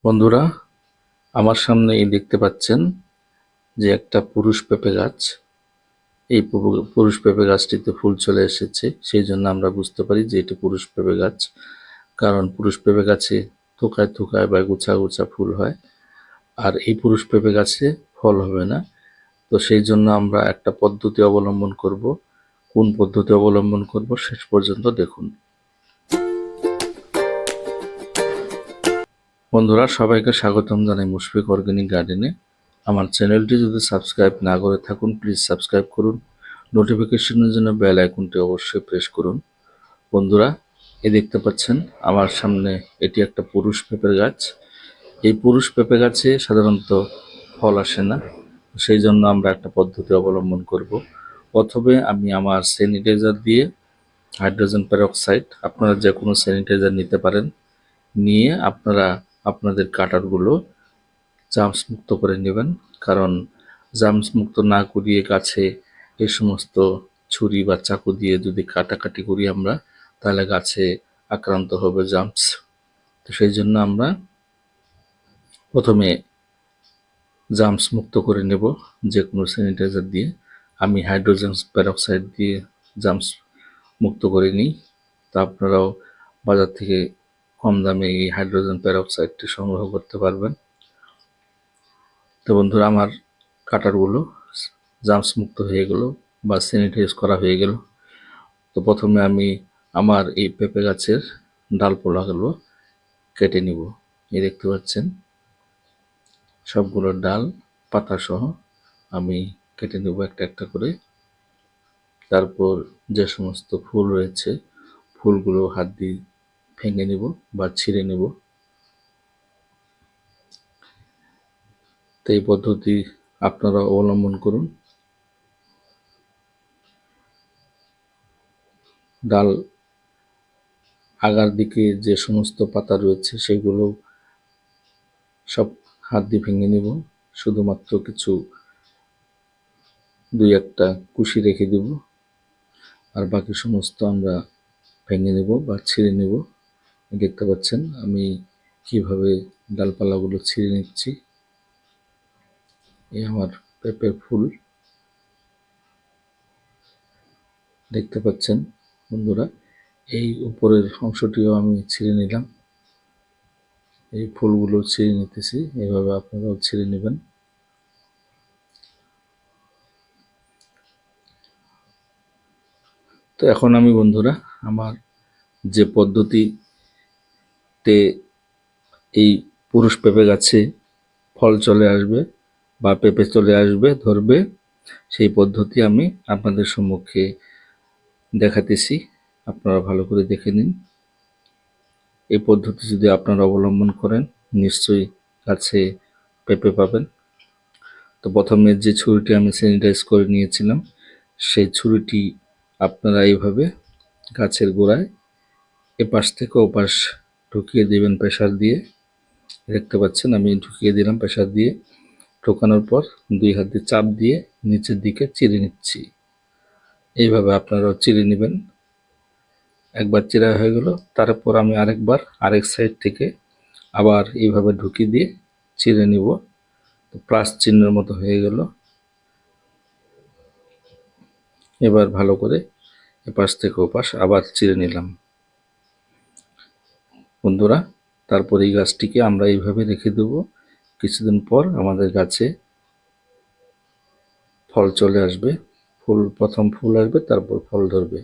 বন্ধুরা, আমার সামনে এই দেখতে পাচ্ছেন যে একটা পুরুষ পেঁপে গাছ। এই পুরুষ পেঁপে গাছটিতে ফুল চলে এসেছে, সেই জন্য আমরা বুঝতে পারি যে এটি পুরুষ পেঁপে গাছ। কারণ পুরুষ পেঁপে গাছে থোকায় থোকায় বা গুছা গুছা ফুল হয়, আর এই পুরুষ পেঁপে গাছে ফল হবে না। তো সেই জন্য আমরা একটা পদ্ধতি অবলম্বন করব। কোন পদ্ধতি অবলম্বন করব শেষ পর্যন্ত দেখুন। বন্ধুরা, সবাইকে স্বাগতম জানাই মুশফিক অর্গানিক গার্ডেনে। আমার চ্যানেলটি যদি সাবস্ক্রাইব না করে থাকুন, প্লিজ সাবস্ক্রাইব করুন। নোটিফিকেশনের জন্য বেল আইকনটি অবশ্যই প্রেস করুন। বন্ধুরা, দেখতে পাচ্ছেন আমার সামনে এটি একটা পুরুষ পেঁপের গাছ। এই পুরুষ পেঁপে গাছে সাধারণত ফল আসে না, সেই জন্য আমরা একটা পদ্ধতি অবলম্বন করব। প্রথমে আমি আমার স্যানিটাইজার দিয়ে হাইড্রোজেন পেরক্সাইড, আপনারা যে কোনো স্যানিটাইজার নিতে পারেন, নিয়ে আপনারা আপনাদের কাটারগুলো জার্মস মুক্ত করে নেবেন। কারণ জার্মস মুক্ত না করিয়ে গাছে এই সমস্ত ছুরি বা চাকু দিয়ে যদি কাটাকাটি করি আমরা, তাহলে গাছে আক্রান্ত হবে জার্মস। তো সেই জন্য আমরা প্রথমে জার্মস মুক্ত করে নেব যে কোনো স্যানিটাইজার দিয়ে। আমি হাইড্রোজেন পেরক্সাইড দিয়ে জার্মস মুক্ত করে নিই। তা আপনারাও বাজার থেকে কম দামে এই হাইড্রোজেন পেরক্সাইডটি সংগ্রহ করতে পারবেন। তো বন্ধুরা, আমার কাটারগুলো জার্মস মুক্ত হয়ে গেল বা স্যানিটাইজ করা হয়ে গেল। তো প্রথমে আমি আমার এই পেঁপে গাছের ডালপালাগুলো কেটে নিব। এই দেখতে পাচ্ছেন সবগুলো ডাল পাতা সহ আমি কেটে নেব একটা একটা করে। তারপর যে সমস্ত ফুল রয়েছে ফুলগুলো হাত দিয়ে ভেঙে নেব বা ছিঁড়ে নেব। তো এই পদ্ধতি আপনারা অবলম্বন করুন। ডাল আগার দিকে যে সমস্ত পাতা রয়েছে সেগুলো সব হাত দিয়ে ভেঙে নেব। শুধুমাত্র কিছু দুই একটা কুশি রেখে দেব, আর বাকি সমস্ত আমরা ভেঙে নেব বা ছিঁড়ে নেব। দেখতে পাচ্ছেন আমি কিভাবে ডালপালাগুলো ছিঁড়ে নিচ্ছি। এই আমার পেঁপের ফুল দেখতে পাচ্ছেন বন্ধুরা। এই উপরের অংশটিও আমি ছিঁড়ে নিলাম। এই ফুলগুলো ছিঁড়ে নিতেছি, এইভাবে আপনারাও ছিঁড়ে নেবেন। তো এখন আমি বন্ধুরা আমার যে পদ্ধতিতে এই পুরুষ পেঁপে গাছে ফল চলে আসবে বা পেঁপে চলে আসবে ধরবে, সেই পদ্ধতি আমি আপনাদের সম্মুখে দেখাতেছি। আপনারা ভালো করে দেখে নিন। এই পদ্ধতি যদি আপনারা অবলম্বন করেন, নিশ্চয়ই গাছে পেঁপে পাবেন। তো প্রথমে যে ছুরিটি আমি স্যানিটাইজ করে নিয়েছিলাম, সেই ছুরিটি আপনারা এইভাবে গাছের গোড়ায় এপাশ থেকে ওপাশ ঢুকিয়ে দেবেন প্রেসার দিয়ে। দেখতে পাচ্ছেন আমি ঢুকিয়ে দিলাম প্রেসার দিয়ে। ঢোকানোর পর দুই হাত দিয়ে চাপ দিয়ে নিচের দিকে চিরে নিচ্ছি। এইভাবে আপনারাও চিরে নেবেন। একবার চিরা হয়ে গেল, তারপর আমি আরেকবার আরেক সাইড থেকে আবার এইভাবে ঢুকিয়ে দিয়ে চিরে নিব। তো প্লাস চিহ্নের মতো হয়ে গেল। এবার ভালো করে এপাশ থেকে ওপাশ আবার চিরে নিলাম বন্ধুরা। তারপর এই গাছটিকে আমরা এইভাবে রেখে দেব। কিছুদিন পর আমাদের গাছে ফল চলে আসবে। প্রথম ফুল আসবে, তারপর ফল ধরবে।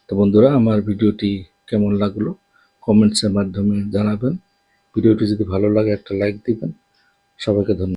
তো বন্ধুরা, আমার ভিডিওটি কেমন লাগলো কমেন্টসের মাধ্যমে জানাবেন। ভিডিওটি যদি ভালো লাগে একটা লাইক দিবেন। সবাইকে ধন্যবাদ।